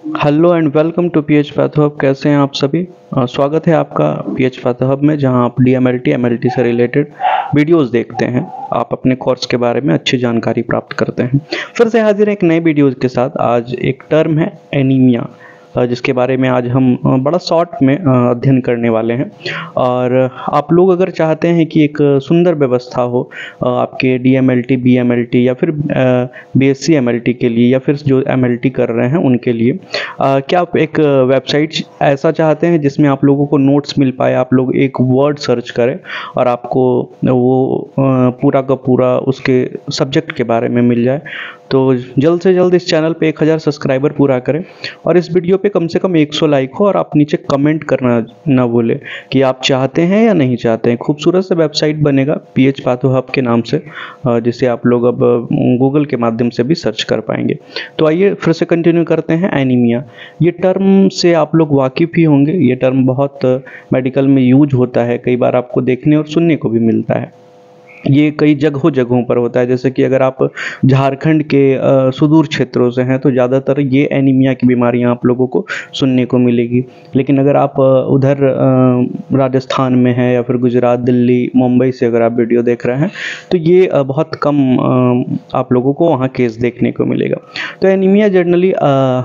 Hello and welcome to PH Patho Hub. कैसे हैं आप सभी? स्वागत है आपका पीएच पैथो हब में, जहां आप डीएमएलटी एमएलटी से रिलेटेड वीडियोस देखते हैं। आप अपने कोर्स के बारे में अच्छी जानकारी प्राप्त करते हैं। फिर से हाजिर हैं एक नए वीडियोस के साथ। आज एक टर्म है एनीमिया, जिसके बारे में आज हम बड़ा शॉर्ट में अध्ययन करने वाले हैं। और आप लोग अगर चाहते हैं कि एक सुंदर व्यवस्था हो आपके डीएमएलटी बीएमएलटी या फिर बीएससी एमएलटी के लिए, या फिर जो एमएलटी कर रहे हैं उनके लिए, क्या आप एक वेबसाइट ऐसा चाहते हैं जिसमें आप लोगों को नोट्स मिल पाए, आप लोग एक वर्ड सर्च करें और आपको वो पूरा का पूरा उसके सब्जेक्ट के बारे में मिल जाए, तो जल्द से जल्द इस चैनल पे 1000 सब्सक्राइबर पूरा करें और इस वीडियो पे कम से कम 100 लाइक हो। और आप नीचे कमेंट करना ना भूलें कि आप चाहते हैं या नहीं चाहते हैं। खूबसूरत सा वेबसाइट बनेगा पीएच पैथो हब के नाम से, जिसे आप लोग अब गूगल के माध्यम से भी सर्च कर पाएंगे। तो आइए फिर से कंटिन्यू करते हैं। एनीमिया, ये टर्म से आप लोग वाकिफ़ ही होंगे। ये टर्म बहुत मेडिकल में यूज होता है, कई बार आपको देखने और सुनने को भी मिलता है। ये कई जगहों पर होता है, जैसे कि अगर आप झारखंड के सुदूर क्षेत्रों से हैं तो ज़्यादातर ये एनीमिया की बीमारियां आप लोगों को सुनने को मिलेगी। लेकिन अगर आप उधर राजस्थान में हैं या फिर गुजरात, दिल्ली, मुंबई से अगर आप वीडियो देख रहे हैं तो ये बहुत कम आप लोगों को वहाँ केस देखने को मिलेगा। तो एनीमिया जनरली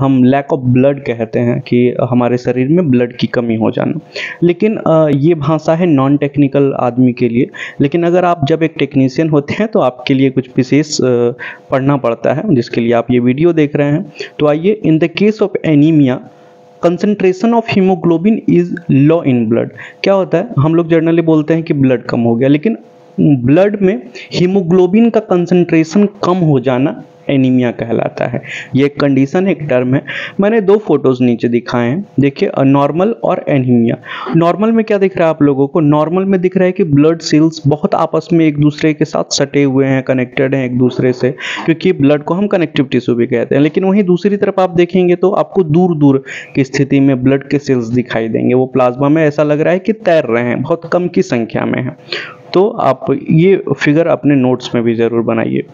हम लैक ऑफ ब्लड कहते हैं, कि हमारे शरीर में ब्लड की कमी हो जाना। लेकिन ये भाषा है नॉन टेक्निकल आदमी के लिए। लेकिन अगर आप जब एक टेक्नीशियन होते हैं तो आपके लिए कुछ विशेष पढ़ना पड़ता है, जिसके लिए आप ये वीडियो देख रहे हैं। तो आइए, in the case of anaemia concentration of haemoglobin is low in blood. क्या होता है, हम लोग जनरली बोलते हैं कि ब्लड कम हो गया, लेकिन ब्लड में हीमोग्लोबिन का कंसंट्रेशन कम हो जाना एनीमिया कहलाता है। ये एक कंडीशन, एक टर्म है। मैंने दो फोटोज नीचे दिखाए हैं, देखिए, नॉर्मल और एनीमिया। नॉर्मल में क्या दिख रहा है आप लोगों को? नॉर्मल में दिख रहा है कि ब्लड सेल्स बहुत आपस में एक दूसरे के साथ सटे हुए हैं, कनेक्टेड हैं एक दूसरे से, क्योंकि ब्लड को हम कनेक्टिव टिश्यू भी कहते हैं। लेकिन वहीं दूसरी तरफ आप देखेंगे तो आपको दूर दूर की स्थिति में ब्लड के सेल्स दिखाई देंगे। वो प्लाज्मा में ऐसा लग रहा है कि तैर रहे हैं, बहुत कम की संख्या में है। तो आप ये फिगर अपने नोट्स में भी ज़रूर बनाइए।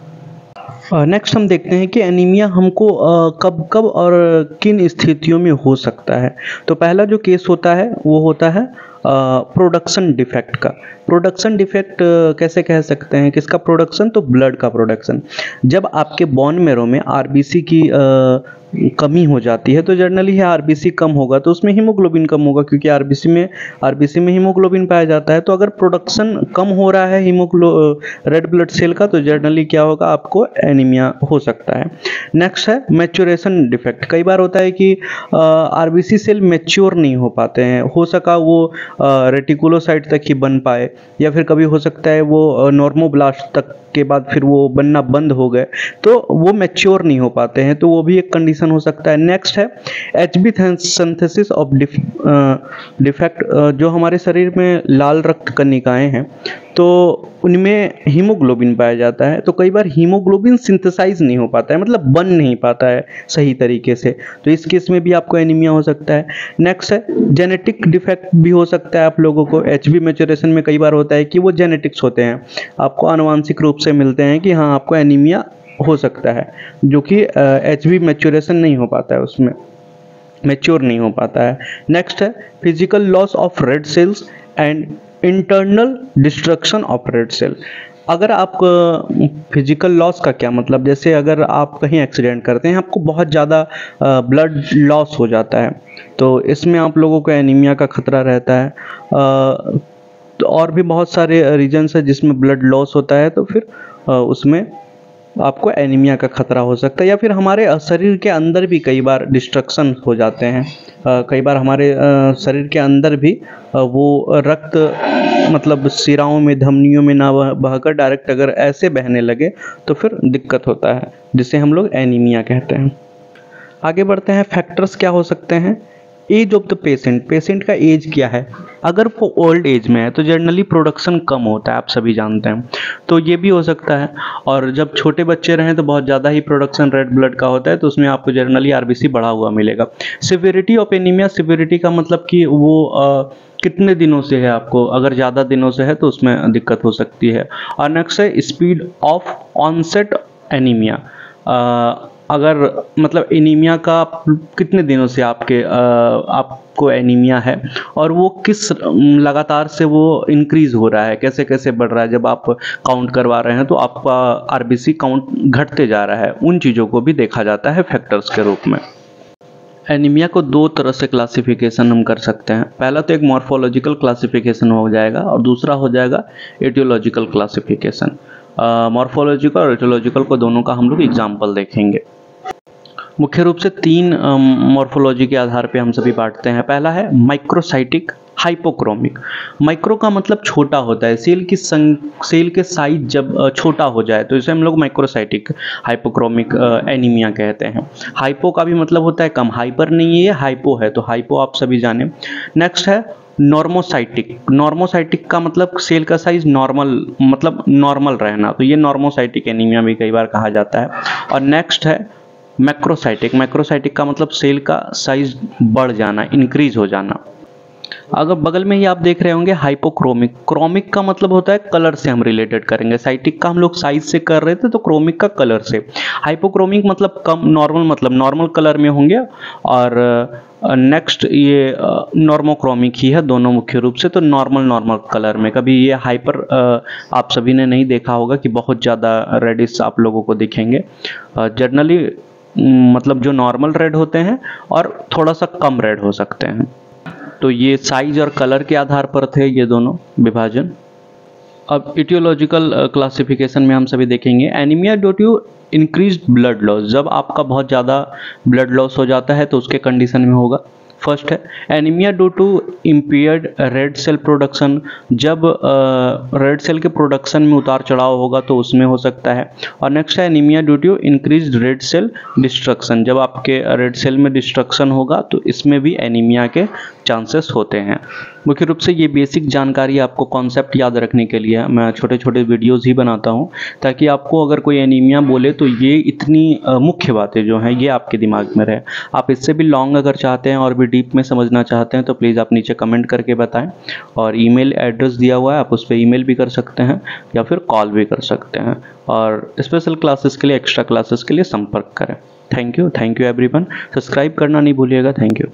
नेक्स्ट हम देखते हैं कि एनीमिया हमको कब कब और किन स्थितियों में हो सकता है। तो पहला जो केस होता है वो होता है प्रोडक्शन डिफेक्ट का। प्रोडक्शन डिफेक्ट कैसे कह सकते हैं, किसका प्रोडक्शन? तो ब्लड का प्रोडक्शन। जब आपके बोन मैरो में आरबीसी की कमी हो जाती है तो जनरली है आरबीसी कम होगा तो उसमें हीमोग्लोबिन कम होगा, क्योंकि आरबीसी में हीमोग्लोबिन पाया जाता है। तो अगर प्रोडक्शन कम हो रहा है रेड ब्लड सेल का, तो जनरली क्या होगा, आपको एनीमिया हो सकता है। नेक्स्ट है मैच्योरेशन डिफेक्ट। कई बार होता है कि आरबीसी सेल मैच्योर नहीं हो पाते हैं, हो सका वो रेटिकुलोसाइट तक ही बन पाए, या फिर कभी हो सकता है वो नॉर्मोब्लास्ट तक के बाद फिर वो बनना बंद हो गए, तो वो मैच्योर नहीं हो पाते हैं, तो वो भी एक कंडीशन हो सकता है। नेक्स्ट है एचबी सिंथेसिस ऑफ डिफेक्ट। जो हमारे शरीर में लाल रक्त कणिकाएं हैं तो उनमें हीमोग्लोबिन पाया जाता है, तो कई बार हीमोग्लोबिन सिंथेसाइज नहीं हो पाता है, मतलब बन नहीं पाता है सही तरीके से, तो इस केस में भी आपको एनीमिया हो सकता है। नेक्स्ट है जेनेटिक डिफेक्ट भी हो सकता है आप लोगों को। एचबी मैच्योरेशन में कई बार होता है कि वो जेनेटिक्स होते हैं, आपको आनुवांशिक रूप से मिलते हैं कि हाँ आपको एनीमिया हो सकता है, जो कि एचबी मैच्योरेशन नहीं हो पाता है, उसमें मैच्योर नहीं हो पाता है। नेक्स्ट है physical loss of red cells and internal destruction of red cell. अगर आप फिजिकल लॉस का क्या मतलब, जैसे अगर आप कहीं एक्सीडेंट करते हैं, आपको बहुत ज़्यादा ब्लड लॉस हो जाता है, तो इसमें आप लोगों को एनीमिया का खतरा रहता है। तो और भी बहुत सारे रीजन्स है जिसमें ब्लड लॉस होता है, तो फिर उसमें आपको एनीमिया का खतरा हो सकता है। या फिर हमारे शरीर के अंदर भी कई बार डिस्ट्रक्शन हो जाते हैं, कई बार हमारे शरीर के अंदर भी वो रक्त मतलब शिराओं में, धमनियों में ना बहकर डायरेक्ट अगर ऐसे बहने लगे तो फिर दिक्कत होता है, जिसे हम लोग एनीमिया कहते हैं। आगे बढ़ते हैं, फैक्टर्स क्या हो सकते हैं। Age of the patient, patient का एज क्या है। अगर वो ओल्ड एज में है तो जनरली प्रोडक्शन कम होता है, आप सभी जानते हैं, तो ये भी हो सकता है। और जब छोटे बच्चे रहें तो बहुत ज़्यादा ही प्रोडक्शन रेड ब्लड का होता है, तो उसमें आपको जनरली आरबीसी बढ़ा हुआ मिलेगा। सिविरिटी ऑफ एनीमिया, सिविरिटी का मतलब कि वो कितने दिनों से है आपको, अगर ज़्यादा दिनों से है तो उसमें दिक्कत हो सकती है। और नेक्स्ट है स्पीड ऑफ ऑनसेट एनीमिया। अगर मतलब एनीमिया का कितने दिनों से आपको एनीमिया है और वो किस लगातार से वो इंक्रीज हो रहा है, कैसे कैसे बढ़ रहा है, जब आप काउंट करवा रहे हैं तो आपका आरबीसी काउंट घटते जा रहा है, उन चीज़ों को भी देखा जाता है फैक्टर्स के रूप में। एनीमिया को दो तरह से क्लासिफिकेशन हम कर सकते हैं। पहला तो एक मॉर्फोलॉजिकल क्लासिफिकेशन हो जाएगा और दूसरा हो जाएगा एटियोलॉजिकल क्लासिफिकेशन। मॉर्फोलॉजिकल और एटियोलॉजिकल को दोनों का हम लोग एग्जाम्पल देखेंगे। मुख्य रूप से तीन मॉर्फोलॉजी के आधार पे हम सभी बांटते हैं। पहला है माइक्रोसाइटिक हाइपोक्रोमिक। माइक्रो का मतलब छोटा होता है, सेल के साइज जब छोटा हो जाए तो इसे हम लोग माइक्रोसाइटिक हाइपोक्रोमिक एनीमिया कहते हैं। हाइपो का भी मतलब होता है कम, हाइपर नहीं है, हाइपो है, तो हाइपो आप सभी जाने। नेक्स्ट है नॉर्मोसाइटिक। नॉर्मोसाइटिक का मतलब सेल का साइज नॉर्मल, मतलब नॉर्मल रहना, तो ये नॉर्मोसाइटिक एनीमिया भी कई बार कहा जाता है। और नेक्स्ट है मैक्रोसाइटिक। मैक्रोसाइटिक का मतलब सेल का साइज बढ़ जाना, इंक्रीज हो जाना। अगर बगल में ही आप देख रहे होंगे हाइपोक्रोमिक। क्रोमिक का मतलब होता है कलर से हम रिलेटेड करेंगे, साइटिक का हम लोग साइज से कर रहे थे तो क्रोमिक का कलर से। हाइपोक्रोमिक मतलब कम, नॉर्मल मतलब नॉर्मल कलर में होंगे। और नेक्स्ट ये नॉर्मोक्रोमिक ही है दोनों मुख्य रूप से, तो नॉर्मल कलर में। कभी ये हाइपर आप सभी ने नहीं देखा होगा कि बहुत ज़्यादा रेडिश आप लोगों को दिखेंगे। जनरली मतलब जो नॉर्मल रेड होते हैं और थोड़ा सा कम रेड हो सकते हैं। तो ये साइज और कलर के आधार पर थे ये दोनों विभाजन। अब इटियोलॉजिकल क्लासिफिकेशन में हम सभी देखेंगे anaemia due to increased blood loss. जब आपका बहुत ज़्यादा ब्लड लॉस हो जाता है तो उसके कंडीशन में होगा। फर्स्ट है anaemia due to impaired red cell production. जब रेड सेल के प्रोडक्शन में उतार चढ़ाव होगा तो उसमें हो सकता है। और नेक्स्ट है anaemia due to increased red cell destruction. जब आपके रेड सेल में डिस्ट्रक्शन होगा तो इसमें भी एनीमिया के चांसेस होते हैं। मुख्य रूप से ये बेसिक जानकारी आपको कॉन्सेप्ट याद रखने के लिए मैं छोटे छोटे वीडियोस ही बनाता हूँ, ताकि आपको अगर कोई एनीमिया बोले तो ये इतनी मुख्य बातें जो हैं ये आपके दिमाग में रहे। आप इससे भी लॉन्ग अगर चाहते हैं और भी डीप में समझना चाहते हैं तो प्लीज़ आप नीचे कमेंट करके बताएं। और ईमेल एड्रेस दिया हुआ है, आप उस पर ईमेल भी कर सकते हैं या फिर कॉल भी कर सकते हैं। और स्पेशल क्लासेस के लिए, एक्स्ट्रा क्लासेस के लिए संपर्क करें। Thank you everyone. सब्सक्राइब करना नहीं भूलिएगा। Thank you.